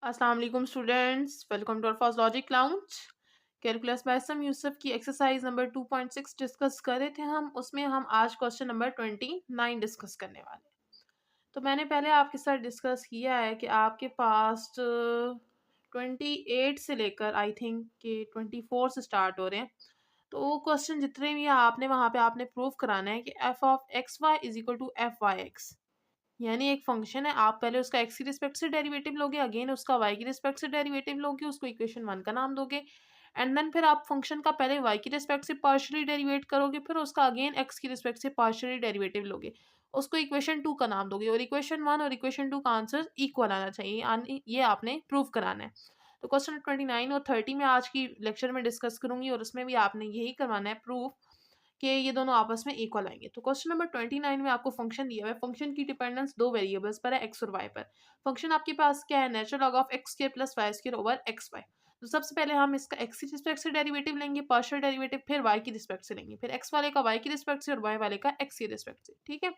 अस्सलाम वालेकुम students, welcome to our first logic lounge. Calculus by सम यूसुफ की एक्सरसाइज नंबर 2.6 डिस्कस कर रहे थे उसमें हम आज क्वेश्चन नंबर 29 डिस्कस करने वाले हैं। तो मैंने पहले आपके साथ डिस्कस किया है कि आपके पास 28 से लेकर आई थिंक कि 24 से स्टार्ट हो रहे हैं। तो वो क्वेश्चन जितने भी हैं आपने वहाँ पे आपने प्रूव कराना है कि F of X Y is equal to F Y X, यानी एक फंक्शन है, आप पहले उसका एक्स की रिस्पेक्ट से डेरिवेटिव लोगे, अगेन उसका वाई की रिस्पेक्ट से डेरिवेटिव लोगे, उसको इक्वेशन 1 का नाम दोगे, एंड देन फिर आप फंक्शन का पहले वाई की रिस्पेक्ट से पार्शियली डेरिवेट करोगे, फिर उसका अगेन एक्स की रिस्पेक्ट से पार्शियली डेरिवेटिव लोगे, उसको इक्वेशन 2 का नाम दोगे, और इक्वेशन 1 और इक्वेशन 2 का आंसर इक्वल आना चाहिए, यानी ये आपने प्रूव कराना है। तो क्वेश्चन 29 और 30 में आज की लेक्चर में डिस्कस करूंगी, और उसमें भी आपने यही करवाना है प्रूफ कि ये दोनों आपस में इक्वल आएंगे। तो क्वेश्चन नंबर 29 में आपको फंक्शन दिया हुआ है, फंक्शन की डिपेंडेंस दो वेरिएबल्स पर है, एक्स और वाई पर। फंक्शन आपके पास क्या है, natural log of X square plus Y square over X Y. तो सबसे पहले हम इसका एक्स की रिस्पेक्ट से डेरिवेटिव लेंगे, पार्शियल डेरिवेटिव, फिर वाई की रिस्पेक्ट से लेंगे, फिर एक्स वाले का वाई की रिस्पेक्ट से और वाई वाले का एक्स की रिस्पेक्ट से। ठीक है,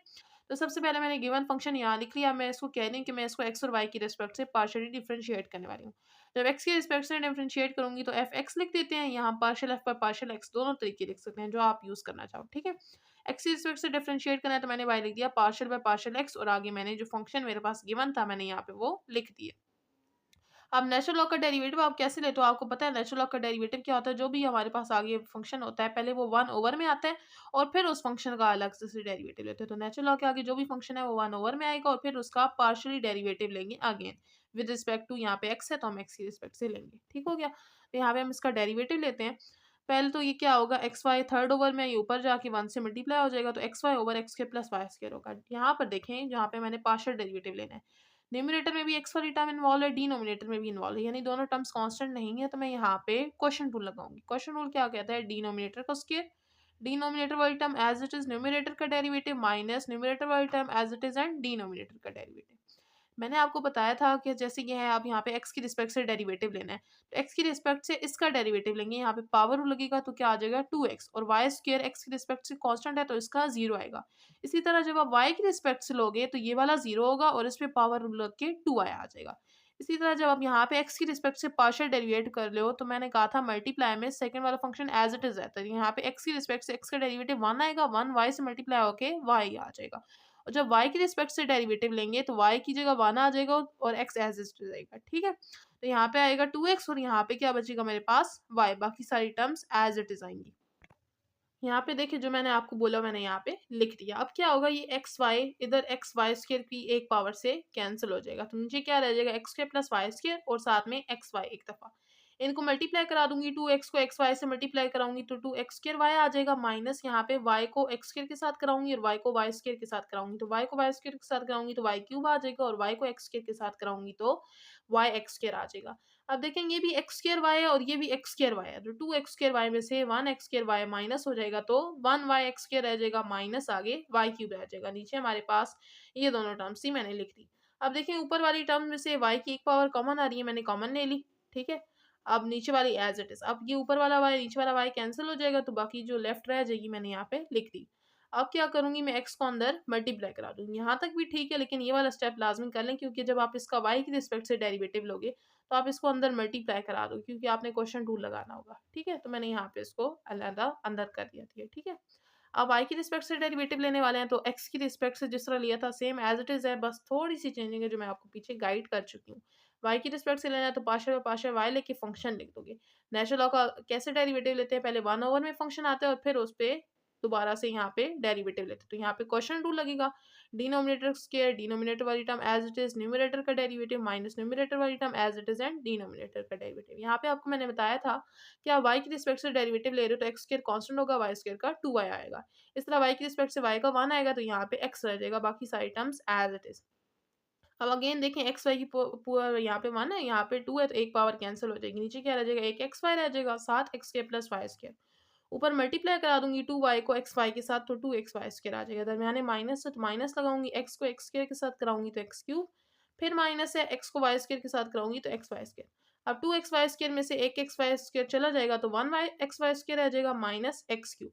तो सबसे पहले मैंने गिवन फंक्शन यहाँ लिख लिया, मैं इसको कह रही हूँ कि मैं इसको एक्स और वाई की रिस्पेक्ट से पार्शियली डिफरेंशिएट करने वाली हूँ। जब एक्स की रिस्पेक्ट से डिफरेंशिएट करूंगी तो एफ एक्स लिख देते हैं, यहाँ पार्शियल एफ पर पार्शियल एक्स दोनों तरीके लिख सकते हैं जो आप यूज करना चाहो। ठीक है, एक्स की रिस्पेक्ट से डिफरेंशिएट करना है तो मैंने वाई लिख दिया पार्शियल बाय पार्शियल एक्स, और आगे मैंने जो फंक्शन मेरे पास गिवन था मैंने यहाँ पे वो लिख दिया। अब नेचुरल लॉग का डेरिवेटिव आप कैसे लेते हो, आपको पता है नेचुरल लॉग का डेरिवेटिव क्या होता है, जो भी हमारे पास आगे फंक्शन होता है पहले वो 1 ओवर में आता है और फिर उस फंक्शन का अलग से डेरिवेटिव लेते हैं। तो नेचुरल लॉग के आगे जो भी फंक्शन है वो 1 ओवर में आएगा और फिर उसका पार्शियली डेरिवेटिव लेंगे अगेन विद रिस्पेक्ट टू, यहाँ पे एक्स है तो हम एक्स की रिस्पेक्ट से लेंगे। ठीक हो गया, तो यहाँ पे हम इसका डेरिवेटिव लेते हैं। पहले तो ये क्या होगा, एक्स वाई थर्ड ओवर में, ये ऊपर जाके 1 से मल्टीप्लाई हो जाएगा, तो एक्स वाई ओवर एक्स के प्लस वाई स्क्वायर होगा। यहाँ पर देखें जहाँ पे मैंने पार्शियल डेरिवेटिव लेना है, न्यूमरेटर में भी एक्स वाली टर्म इन्वॉल्व है, डिनोमिनेटर में भी इन्वॉल्व है, यानी दोनों टर्म्स कांस्टेंट नहीं है, तो मैं यहाँ पे क्वेश्चन रूल लगाऊंगी। क्वेश्चन रूल क्या कहता है, डिनोमिनेटर का स्क्वायर, डिनोमिनेटर वाली term as it is numerator का डेरिवेटिव माइनस न्यूमरेटर वाली term as it is and denominator का डेरिवेटिव। मैंने आपको बताया था कि जैसे ये है, आप यहाँ पे एक्स की रिस्पेक्ट से डेरिवेटिव लेना है, तो एक्स की रिस्पेक्ट से इसका डेरिवेटिव लेंगे, यहाँ पे पावर रूल लगेगा तो क्या आ जाएगा 2x, और वाई स्क्वायर एक्स की रिस्पेक्ट से कांस्टेंट है तो इसका 0 आएगा। इसी तरह जब आप वाई की रिस्पेक्ट से लोगे तो ये वाला 0 होगा और इस पे पावर रूल लग के 2 आया आ जाएगा। इसी तरह जब आप यहाँ पे एक्स की रिस्पेक्ट से पार्शियल डेरिवेट कर ले हो, तो मैंने कहा था मल्टीप्लाई में सेकंड वाला फंक्शन एज इट इज रहता है, यहाँ पे एक्स की रिस्पेक्ट से एक्स का डेरिवेटिव 1 आएगा, 1 वाई से मल्टीप्लाई होके वाई आ जाएगा, और जब y की रिस्पेक्ट से डेरिवेटिव लेंगे तो y की जगह 1 आ जाएगा और x एज इट इज रहेगा। ठीक है, तो यहाँ पे आएगा 2x और यहाँ पे क्या बचेगा मेरे पास y, बाकी सारी टर्म्स एज इट इज आएंगी। यहाँ पे देखिए जो मैंने आपको बोला मैंने यहाँ पे लिख दिया। अब क्या होगा, ये एक्स वाई इधर एक्स वाई स्क्र की एक पावर से कैंसिल हो जाएगा, तो नीचे क्या रह जाएगा X square plus Y square और साथ में एक्स वाई एक दफा। इनको मल्टीप्लाई करा दूंगी, 2x को एक्स वाई से मल्टीप्लाई कराऊंगी तो 2x स्क्र वाई आ जाएगा, माइनस यहाँ पे y को एक्स स्क्र के साथ कराऊंगी और y को वाई स्क्र के साथ कराऊंगी, तो y को वाई स्क्र के साथ कराऊंगी तो y क्यूब आ जाएगा, और y को एक्स स्क्र के साथ कराऊंगी तो y एक्स स्क्र आ जाएगा। अब देखें ये भी एक्स स्क्र वाई है और ये भी एक्स स्क्र वाई है, तो 2x स्क्र वाई में से 1x स्क्र वाई माइनस हो जाएगा तो 1y स्क्र रह जाएगा, माइनस आगे y क्यूब रह जाएगा, नीचे हमारे पास ये दोनों टर्म्स ही मैंने लिख दी। अब देखें ऊपर वाली टर्म में से y की एक पावर कॉमन आ रही है, मैंने कॉमन ले ली। ठीक है, अब नीचे वाली एज इट इज, अब ये ऊपर वाला y नीचे वाला y कैंसिल हो जाएगा, तो बाकी जो लेफ्ट रह जाएगी मैंने यहाँ पे लिख दी। अब क्या करूंगी, मैं x को अंदर मल्टीप्लाई करा दूंगी, यहाँ तक भी ठीक है, लेकिन ये वाला स्टेप लाजमी कर लें क्योंकि जब आप इसका y की रिस्पेक्ट से डेरिवेटिव लोगे तो आप इसको अंदर मल्टीप्लाई करा दो क्योंकि आपने क्वेश्चन टूल लगाना होगा। ठीक है, तो मैंने यहाँ पे इसको अलहदा अंदर कर दिया था। ठीक है, अब y की रिस्पेक्ट से डेरिवेटिव लेने वाले हैं तो x की रिस्पेक्ट से जिस तरह लिया था सेम एज इट इज है, बस थोड़ी सी चेंजिंग है जो मैं आपको पीछे गाइड कर चुकी हूँ। y की रिस्पेक्ट से लेना है तो पार्शियल पार्शियल y लेके फंक्शन लिख दोगे। नेचुरल लॉग का कैसे डेरिवेटिव लेते हैं, पहले 1 ओवर में फंक्शन आता है और फिर उस पे दोबारा से यहाँ पे डेरिवेटिव लेते हैं, तो यहाँ पे क्वेश्चन टूल लगेगा, डिनोमिनेटर स्क्वायर, डिनोमिनेटर वाली term as it is, numerator का डेरिवेटिव माइनस न्यूमरेटर वाली term as it is and denominator का डेरिवेटिव। यहाँ पे आपको मैंने बताया था कि आप y की रिस्पेक्ट से डेरिवेटिव ले रहे हो तो एक्स स्क्वायर कांस्टेंट होगा, वाई स्क्वायर का 2y आएगा। इस तरह y की रिस्पेक्ट से y का 1 आएगा तो यहाँ पे x रह जाएगा, बाकी सारी टर्म्स एज इट इज। अब अगेन देखें एक्स वाई की पूरा यहाँ पे 1 है, यहाँ पे 2 है, तो एक पावर कैंसिल हो जाएगी, नीचे क्या रह जाएगा एक एक्स वाई रह जाएगा, साथ X square plus Y square, ऊपर मल्टीप्लाई करा दूंगी 2y को एक्स वाई के साथ तो 2x वाई स्क्वायर आ जाएगा, दरमियाने माइनस है तो माइनस लगाऊंगी, x को एक्स स्क्वायर के साथ कराऊंगी तो एक्स क्यूब, फिर माइनस है x को वाई स्क्वायर के साथ कराऊंगी तो एक्स वाई स्क्वायर। अब 2x वाई स्क्वायर में से एक एक्स वाई स्क्वायर चला जाएगा तो 1y एक्स वाई स्क्वायर रह जाएगा माइनस एक्स क्यूब।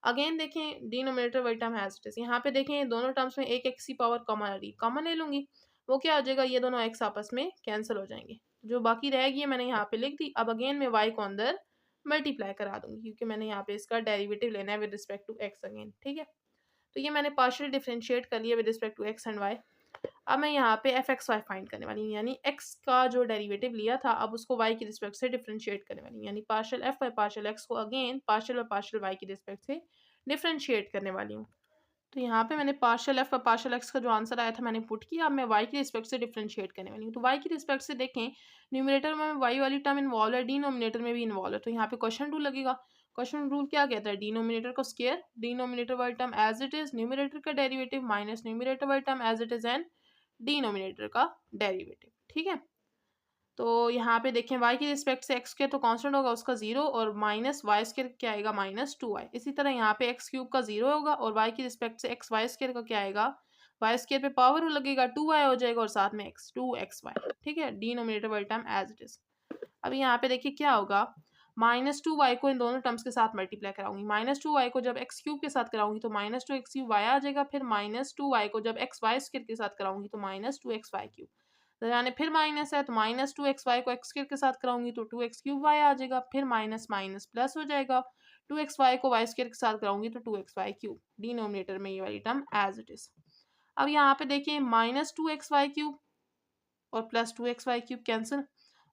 अगेन देखें डिनोमिनेटर वाली टर्म हैज इट इज, यहाँ पे देखें दोनों टर्म्स में एक एक्स की पावर कॉमन आ रही, कॉमन ले लूंगी, वो क्या हो जाएगा, ये दोनों एक्स आपस में कैंसिल हो जाएंगे। जो बाकी रह गई है मैंने यहाँ पे लिख दी। अब अगेन मैं y को अंदर मल्टीप्लाई करा दूंगी क्योंकि मैंने यहाँ पे इसका डेरिवेटिव लेना है with respect to x again, ठीक है। तो ये मैंने पार्शियल डिफरेंशिएट कर लिया with respect to x and y। अब मैं यहाँ पे एफ एक्स वाई फाइंड करने वाली हूँ, यानी x का जो डेरिवेटिव लिया था अब उसको y की रिस्पेक्ट से डिफरेंशिएट करने वाली हूँ, यानी partial F by partial x को अगेन पार्शियल और पार्शियल y की रिस्पेक्ट से डिफरेंशिएट करने वाली हूँ। तो यहाँ पे मैंने पार्शियल एफ और पार्शियल एक्स का जो आंसर आया था मैंने पुट किया। अब मैं y की रिस्पेक्ट से डिफरेंशिएट करने वाली हूँ। तो y की रिस्पेक्ट से देखें, न्यूमरेटर में y वाली टर्म इन्वॉल्व है, डिनोमिनेटर में भी इन्वॉल्व है, तो यहाँ पे क्वेश्चन रूल लगेगा। क्वेश्चन रूल क्या कहता है, डिनोमिनेटर को स्क्वायर, डिनोमिनेटर वाली term as it is, numerator का डेरिवेटिव माइनस न्यूमरेटर वाली term as it is and denominator का डेरिवेटिव, ठीक है। तो यहाँ पे देखें y की रिस्पेक्ट से x स्क्वायर तो कांस्टेंट होगा उसका 0 और माइनस वाई स्क्वायर क्या आएगा -2y। इसी तरह यहाँ पे x क्यूब का 0 होगा और y की रिस्पेक्ट से x वाई स्क्वायर का क्या आएगा, वाई स्क्वायर पे पावर लगेगा 2y हो जाएगा और साथ में x 2xy, ठीक है। डिनोमिनेटर वाली टर्म एज इट इज। अब यहाँ पे देखिए क्या होगा, -2y को इन दोनों टर्म्स के साथ मल्टीप्लाई कराऊंगी। -2y को जब x क्यूब के साथ कराऊंगी तो -2x क्यूब y आ जाएगा, फिर -2y को जब x वाई स्क्वायर के साथ कराऊंगी तो -2xy क्यूब, तो यानी फिर माइनस है तो -2xy को x स्क्वायर के साथ कराऊंगी तो 2x क्यूब y आ जाएगा, फिर माइनस माइनस प्लस हो जाएगा, 2xy को y स्क्वायर के साथ कराऊंगी तो 2xy क्यूब, डिनोमिनेटर में ये वाली टर्म एज इट इज। अब यहाँ पे देखिए -2xy क्यूब और प्लस 2xy क्यूब कैंसिल,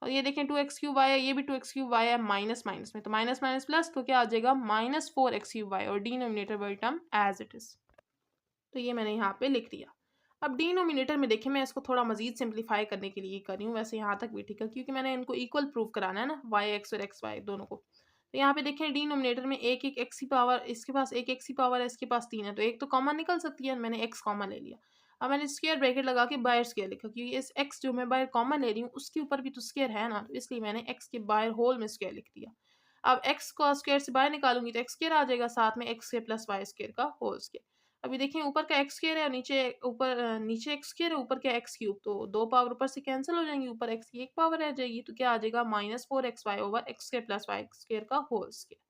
और ये देखें 2x क्यूब y है, ये भी 2x क्यूब y है माइनस माइनस में, तो माइनस माइनस प्लस तो क्या आ जाएगा -4x क्यूब y और डिनोमिनेटर वाली टर्म एज इट इज। तो ये मैंने यहाँ पे लिख दिया। अब डिनोमिनेटर में देखिए मैं इसको थोड़ा मजीद सिंप्लीफाई करने के लिए कर रही हूँ, वैसे यहाँ तक भी ठीक है क्योंकि मैंने इनको इक्वल प्रूव कराना है ना, वाई एक्स और एक्स वाई दोनों को। तो यहाँ पे देखें डिनोमिनेटर में एक एक एक्स की पावर, इसके पास एक एक्स की पावर है, इसके पास 3 है, तो एक तो कॉमन निकल सकती है, मैंने एक्स कॉमन ले लिया। अब मैंने स्क्वायर ब्रैकेट लगा के बाहर स्क्वायर लिखा क्योंकि इस एक्स जो मैं बाहर कॉमन ले रही हूँ उसके ऊपर भी तो स्क्वायर है ना, तो इसलिए मैंने एक्स के बाहर होल में स्क्वायर लिख दिया। अब एक्स को स्क्वायर से बाहर निकालूंगी तो एक्स स्क्वायर आ जाएगा, साथ में एक्स के प्लस वाई स्क्वायर का होल स्क्वायर। अभी देखिए ऊपर का एक्स स्क्वायर है और नीचे एक्स स्क्वायर है, ऊपर क्या एक्स क्यूब, तो दो पावर ऊपर से कैंसिल हो जाएंगी, ऊपर एक्स की एक पावर रह जाएगी, तो क्या आ जाएगा -4xy over X square plus Y square का होल स्क्वायर।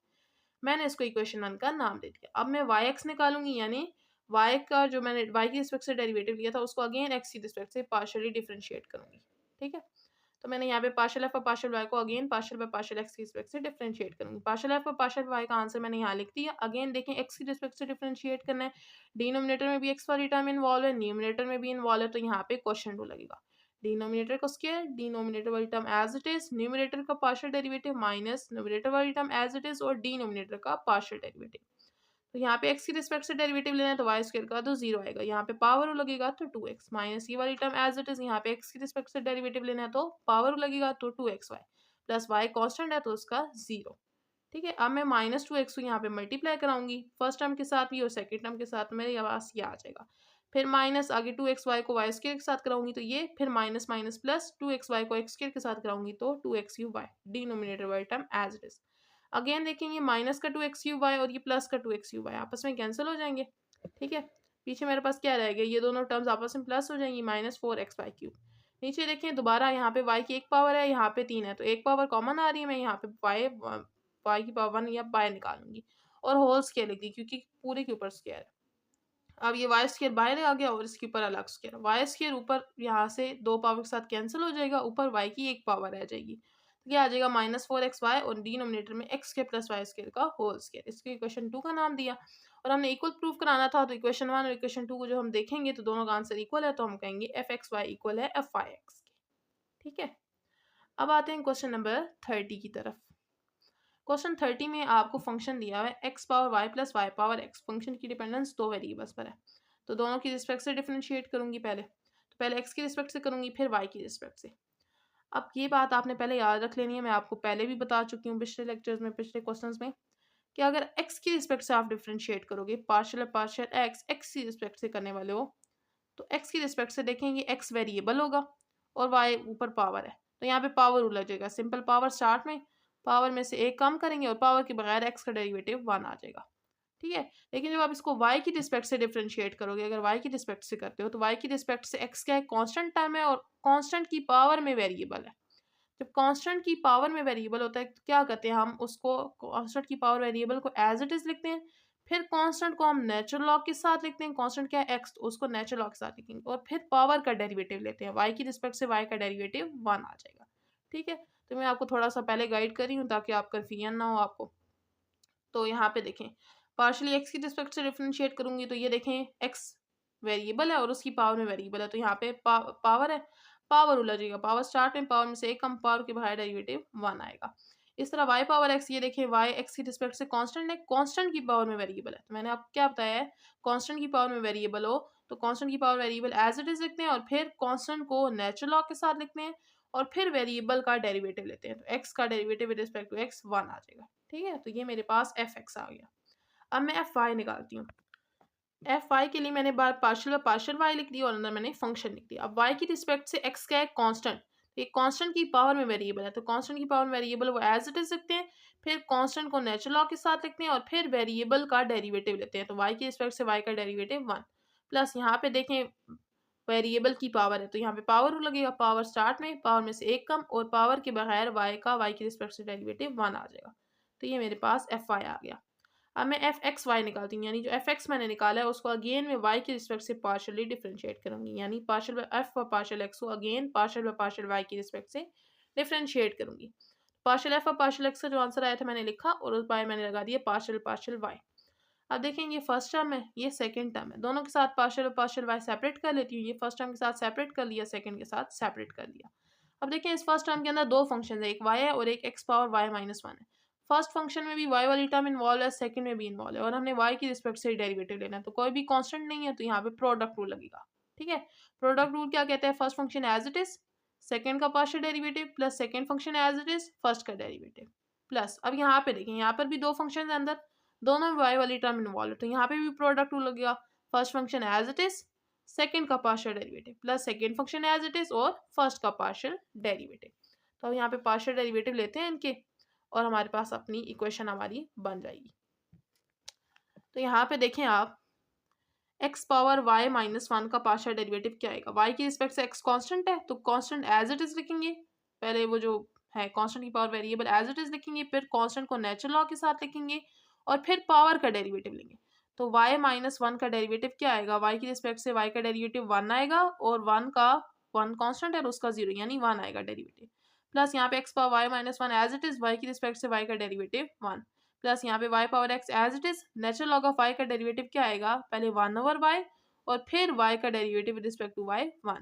मैंने इसको इक्वेशन 1 का नाम दे दिया। अब मैं वाई एक्स निकालूंगी, यानी वाई का जो मैंने वाई की रिस्पेक्ट से डेरिवेटिव लिया था उसको अगेन एक्स की रिस्पेक्ट से पार्शियली डिफरेंशिएट करूंगी, ठीक है। तो मैंने यहाँ पे पार्शियल एफ और पार्शियल वाई को again partial by partial x की रिस्पेक्ट से डिफरेंशिएट करूंगी। पार्शियल एफ और पार्शियल वाई का आंसर मैंने यहाँ लिख दिया। अगेन देखें एक्स की रिस्पेक्ट से डिफरेंशिएट करना है, डिनोमिनेटर में भी एक्स वाली टर्म इन्वॉल्व है, न्यूमिनेटर में भी इन्वॉल्व है, तो यहाँ पे क्वेश्चन रूल लगेगा। डिनोमिनेटर को स्क्वायर, डिनोमिनेटर वाली term as it is, numerator का पार्शियल डेरिवेटिव माइनस न्यूमिनेटर वाली टर्म एज इट इज और डिनोमिनेटर का पार्शियल डेरिवेटिव। तो यहाँ पे x की रिस्पेक्ट से डेरिवेटिव लेना है तो वाई स्क्वायर का तो 0 आएगा, यहाँ पे पावर लगेगा तो 2x माइनस ये वाली टर्म एज इट इज, यहाँ पे x की रिस्पेक्ट से डेरिवेटिव लेना है तो पावर लगेगा तो 2xy प्लस y कांस्टेंट है तो उसका 0, ठीक है। अब मैं -2x को यहाँ पे मल्टीप्लाई कराऊंगी फर्स्ट टर्म के साथ भी और सेकंड टर्म के साथ, मेरे पास ये आ जाएगा। फिर माइनस आगे 2xy को y स्क्वायर के साथ कराऊंगी तो ये, फिर माइनस माइनस प्लस 2xy को x स्क्वायर के साथ कराऊंगी तो 2x3y, डिनोमिनेटर वाली term as it is. Again देखेंगे माइनस का 2x3y और ये प्लस का 2x3y आपस में कैंसिल हो जाएंगे, ठीक है। पीछे मेरे पास क्या रहेगा, ये दोनों टर्म्स आपस में प्लस हो जाएंगी, -4xy क्यूब। नीचे देखें दोबारा यहाँ पे y की एक पावर है, यहाँ पे 3 है, तो एक पावर कॉमन आ रही है, मैं यहाँ पे y की पावर 1 या बाय निकालूंगी और होल स्क्वायर लिख दी क्योंकि पूरे के ऊपर स्क्वायर है। अब ये वाई स्क्वायर बाहर आ गया और इसके ऊपर अलग स्क्वायर, वाई स्क्वायर ऊपर यहाँ से दो पावर के साथ कैंसिल हो जाएगा, ऊपर वाई की एक पावर रह जाएगी, तो क्या आ जाएगा -4xy और डिनोमिनेटर में X square plus Y square का होल स्क्वायर। इसको इक्वेशन 2 का नाम दिया और हमने इक्वल प्रूव कराना था, तो इक्वेशन 1 और इक्वेशन 2 को जो हम देखेंगे तो दोनों का आंसर इक्वल है, तो हम कहेंगे fxy इक्वल है fyx, ठीक है। अब आते हैं क्वेश्चन नंबर 30 की तरफ। क्वेश्चन 30 में आपको फंक्शन दिया हुआ है X power Y plus Y power X, function की डिपेंडेंस दो वेरिएबल्स पर है, तो दोनों की रिस्पेक्ट से डिफरेंशिएट करूंगी पहले, तो पहले एक्स की रिस्पेक्ट से करूंगी फिर वाई की रिस्पेक्ट से। अब ये बात आपने पहले याद रख लेनी है, मैं आपको पहले भी बता चुकी हूँ पिछले लेक्चर्स में, पिछले क्वेश्चंस में, कि अगर एक्स की रिस्पेक्ट से आप डिफरेंशिएट करोगे, पार्शियल पार्शियल एक्स एक्स की रिस्पेक्ट से करने वाले हो, तो एक्स की रिस्पेक्ट से देखेंगे एक्स वेरिएबल होगा और वाई ऊपर पावर है, तो यहाँ पे पावर रूल लगेगा, सिंपल पावर स्टार्ट में, पावर में से एक कम करेंगे और पावर के बगैर एक्स का डेरिवेटिव 1 आ जाएगा, ठीक है। लेकिन जब आप इसको y की रिस्पेक्ट से डिफरेंशिएट करोगे, अगर y की रिस्पेक्ट से करते हो तो y की रिस्पेक्ट से x क्या है, कांस्टेंट टर्म है और कांस्टेंट की पावर में वेरिएबल है। जब कांस्टेंट की पावर में वेरिएबल होता है तो क्या करते हैं, हम उसको कांस्टेंट की पावर वेरिएबल को एज इट इज लिखते हैं, फिर कांस्टेंट को हम नेचुरल लॉग के साथ लिखते हैं, कांस्टेंट क्या है x, तो उसको नेचुरल लॉग के साथ लिखेंगे और फिर पावर का डेरिवेटिव लेते हैं, y की रिस्पेक्ट से y का डेरिवेटिव 1 आ जाएगा, ठीक है, तो मैं आपको थोड़ा सा पहले गाइड कर रही हूँ ताकि आप कन्फ्यूजन ना हो आपको। तो यहाँ पे देखें, पार्शियली एक्स की रिस्पेक्ट से डिफरेंशिएट करूंगी तो ये देखें एक्स वेरिएबल है और उसकी पावर में वेरिएबल है, तो यहाँ पे पावर है, पावर उलझेगा, पावर स्टार्ट में पावर में से एक कम, पावर के बाहर डेरिवेटिव 1 आएगा। इस तरह वाई पावर एक्स, ये देखें वाई एक्स की रिस्पेक्ट से कांस्टेंट है, कांस्टेंट की पावर में वेरिएबल है, तो मैंने आपको क्या बताया है, कांस्टेंट की पावर में वेरिएबल हो तो कांस्टेंट की power variable as it is लिखते हैं और फिर कांस्टेंट को नेचुरल लॉग के साथ लिखते हैं और फिर वेरिएबल का डेरिवेटिव लेते हैं, तो एक्स का derivative with respect to X 1 आ जाएगा। ठीक है, तो ये मेरे पास एफ एक्स आ गया। अब मैं एफ वाई निकालती हूँ। एफ वाई के लिए मैंने बार पार्शियल वाई लिख दिया और अंदर मैंने फंक्शन लिख दिया। अब वाई की रिस्पेक्ट से एक्स का है कांस्टेंट, एक कांस्टेंट की पावर में वेरिएबल है, तो कांस्टेंट की पावर में वेरिएबल वो एज इट इज लिखते हैं, फिर कांस्टेंट को नेचुरल लॉग के साथ लिखते हैं और फिर वेरिएबल का डेरिवेटिव लेते हैं, तो वाई की रिस्पेक्ट से वाई का डेरिवेटिव 1 प्लस यहाँ पे देखें वेरिएबल की पावर है तो यहाँ पे पावर लगेगा, पावर स्टार्ट में पावर में से एक कम और पावर के बगैर वाई का वाई की रिस्पेक्ट से डेरिवेटिव 1 आ जाएगा। तो ये मेरे पास एफ वाई आ गया। अब मैं एफ एक्स वाई निकालती हूँ, यानी जो एफ एक्स मैंने निकाला है उसको अगेन मैं वाई की रिस्पेक्ट से पार्शियली डिफरेंशिएट करूंगी, यानी पार्शियल एफ और पार्शियल एक्स को अगेन पार्शियल वाई की रिस्पेक्ट से डिफरेंशिएट करूंगी। पार्शियल एफ और पार्शियल एक्स का जो आंसर आया था मैंने लिखा और उस बाय मैंने लगा दिया पार्शियल वाई। अब देखें ये फर्स्ट टर्म है, ये सेकंड टर्म है, दोनों के साथ पार्शियल वाई सेपरेट कर लेती हूँ, ये फर्स्ट टर्म के साथ सेपरेट कर लिया, सेकंड के साथ सेपरेट कर लिया। अब देखें इस फर्स्ट टर्म के अंदर दो फंक्शन है, एक वाई है और एक एक्स पावर वाई माइनस 1 है। फर्स्ट फंक्शन में भी वाई वाली टर्म इन्वॉल्व है, सेकंड में भी इन्वॉल्व है और हमने वाई की रिस्पेक्ट से डेरिवेटिव लेना है, तो कोई भी कांस्टेंट नहीं है तो यहाँ पे प्रोडक्ट रूल लगेगा। ठीक है, प्रोडक्ट रूल क्या कहता है, first function as it is, second का partial derivative plus second function as it is, first का डेरिवेटिव प्लस। अब यहाँ पे देखें, यहाँ पर भी दो फंक्शन है अंदर, दोनों में वाई वाली टर्म इन्वॉल्व है, तो यहाँ पे भी प्रोडक्ट रूल लगेगा, first function as it is, second का partial derivative plus second function as it is और फर्स्ट का पार्शियल डेरिवेटिव। तो अब यहाँ पे पार्शियल डेरिवेटिव लेते हैं इनके और हमारे पास अपनी इक्वेशन हमारी बन जाएगी। तो यहाँ पे देखें आप, एक्स पावर वाई माइनस 1 का पार्शियल डेरिवेटिव क्या आएगा, वाई की रिस्पेक्ट से एक्स कांस्टेंट है तो कांस्टेंट एज इट इज लिखेंगे, पहले वो जो है कांस्टेंट की power variable as it is लिखेंगे, फिर कांस्टेंट को नेचुरल लॉग के साथ लिखेंगे और फिर पावर का डेरिवेटिव लेंगे। तो y माइनस 1 का डेरिवेटिव क्या आएगा, y की रिस्पेक्ट से y का डेरिवेटिव 1 आएगा और 1 कांस्टेंट है और उसका 0 यानी 1 आएगा डेरिवेटिव, प्लस यहाँ पे x power y minus 1 as it is, y की रिस्पेक्ट से y का डेरिवेटिव 1 प्लस यहाँ पे y power x as it is, natural log of y का डेरिवेटिव क्या आएगा, पहले 1/y और फिर y का derivative with respect to y 1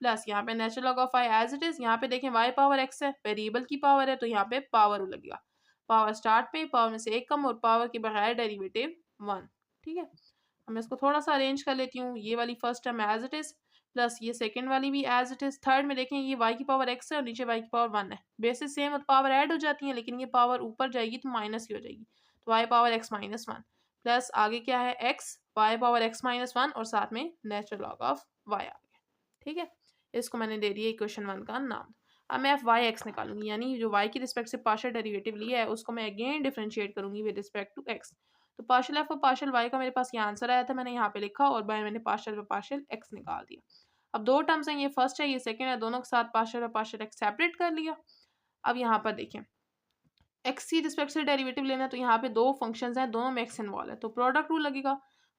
plus यहाँ पे natural log of y as it is, यहाँ पे देखें y पावर x है, वेरिएबल की पावर है तो यहाँ पे पावर लगेगा, पावर स्टार्ट पे पावर में से एक कम और पावर के बगैर डेरिवेटिव 1। ठीक है, अब मैं इसको थोड़ा सा अरेंज कर लेती हूँ, ये वाली first term as it is plus ये सेकंड वाली भी एज इट इज, थर्ड में देखें ये y की पावर x है और नीचे y की पावर 1 है, बेसिस सेम और पावर ऐड हो जाती है लेकिन ये पावर ऊपर जाएगी तो माइनस की हो जाएगी, तो y power x minus 1 plus आगे क्या है x, y power x minus 1 और साथ में नेचुरल लॉग ऑफ y आ गया। ठीक है, इसको मैंने दे दिया इक्वेशन 1 का नाम। अब मैं एफ वाई एक्स निकालूंगी, यानी जो y की रिस्पेक्ट से पार्शियल डेरिवेटिव लिया है उसको मैं अगेन डिफरेंशिएट करूंगी विद रिस्पेक्ट टू x। तो पार्शियल एफ और पार्शियल y का मेरे पास ये आंसर आया था, मैंने यहाँ पे लिखा और बाय मैंने पार्शियल x निकाल दिया। अब दो टर्म्स हैं, ये फर्स्ट है ये सेकंड है, दोनों के साथ पार्शियल x सेपरेट कर लिया। अब यहाँ पर देखें x की रिस्पेक्ट से डेरिवेटिव लेना है तो यहाँ पे दो फंक्शंस हैं, दोनों में x इन्वॉल्व है तो प्रोडक्ट रूल लगेगा,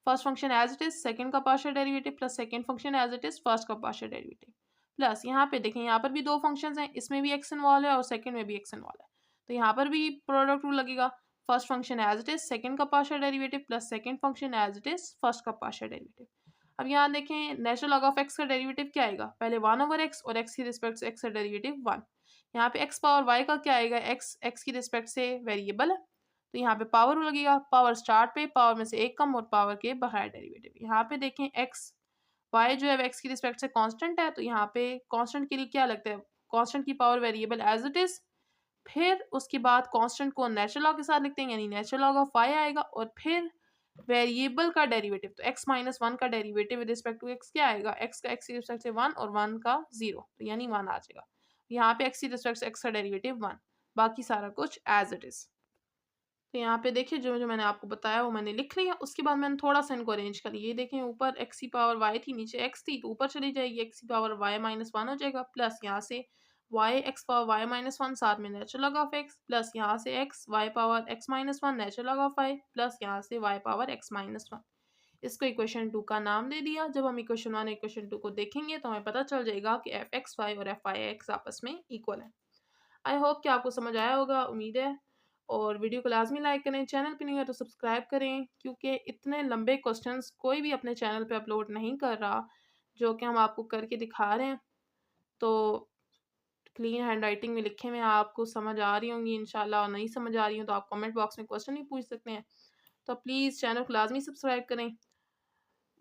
first function as it is, second का partial derivative plus second function as it is, first का पार्शियल डेरिवेटिव प्लस यहाँ पे देखें यहाँ पर भी दो फंक्शंस हैं, इसमें भी x इन्वॉल्व है और सेकंड में भी x इन्वॉल्व है तो यहाँ पर भी प्रोडक्ट रूल लगेगा, first function as it is, second का partial derivative plus second function as it is, first का पार्शियल डेरिवेटिव। अब यहाँ देखें नेचुरल लॉग ऑफ x का डेरिवेटिव क्या आएगा, पहले 1/x और x की रिस्पेक्ट से x का डेरिवेटिव 1। यहाँ पे x पावर y का क्या आएगा, x की रिस्पेक्ट से वेरिएबल है तो यहाँ पे पावर लगेगा, पावर स्टार्ट पे पावर में से एक कम और पावर के बगैर डेरिवेटिव। यहाँ पे देखें x y जो है x की रिस्पेक्ट से कांस्टेंट है तो यहाँ पे कांस्टेंट के लिए क्या लगता है, कांस्टेंट की power variable as it is, फिर उसके बाद कांस्टेंट को नेचुरल लॉग के साथ लिखते हैं यानी नेचुरल लॉग ऑफ y आएगा और फिर वेरिएबल का डेरिवेटिव, तो x माइनस 1 का derivative with respect to x क्या आएगा, x का x की रिस्पेक्ट से 1 और 1 का 0 तो यानी 1 आ जाएगा। यहाँ पे x की रिस्पेक्ट से x का डेरिवेटिव 1, बाकी सारा कुछ एज इट इज। तो यहाँ पे देखिए जो जो मैंने आपको बताया वो मैंने लिख लिया, उसके बाद मैंने थोड़ा सा इनको अरेंज कर लिया, ये देखें ऊपर x की पावर y थी नीचे x थी तो ऊपर चली जाएगी, x की पावर y माइनस 1 हो जाएगा प्लस यहाँ से y x power y minus 1 साथ में natural log of x plus यहाँ से x y power x minus 1 natural log of y plus यहाँ से y पावर x माइनस 1। इसको इक्वेशन 2 का नाम दे दिया। जब हम इक्वेशन 1 इक्वेशन 2 को देखेंगे तो हमें पता चल जाएगा कि एफ एक्स वाई और एफ वाई एक्स आपस में इक्वल है। आई होप कि आपको समझ आया होगा, उम्मीद है। और वीडियो को लाज़मी लाइक करें, चैनल पे नहीं है तो सब्सक्राइब करें, क्योंकि इतने लंबे क्वेश्चंस कोई भी अपने चैनल पे अपलोड नहीं कर रहा, जो कि हम आपको करके दिखा रहे हैं। तो क्लीन हैंडराइटिंग में लिखे हुए हैं, आपको समझ आ रही होंगी इंशाल्लाह, और नहीं समझ आ रही हो तो आप कमेंट बॉक्स में क्वेश्चन ही पूछ सकते हैं। तो प्लीज़ चैनल को लाज़मी सब्सक्राइब करें।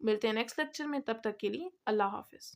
मिलते हैं नेक्स्ट लेक्चर में, तब तक के लिए अल्लाह हाफ़िज़।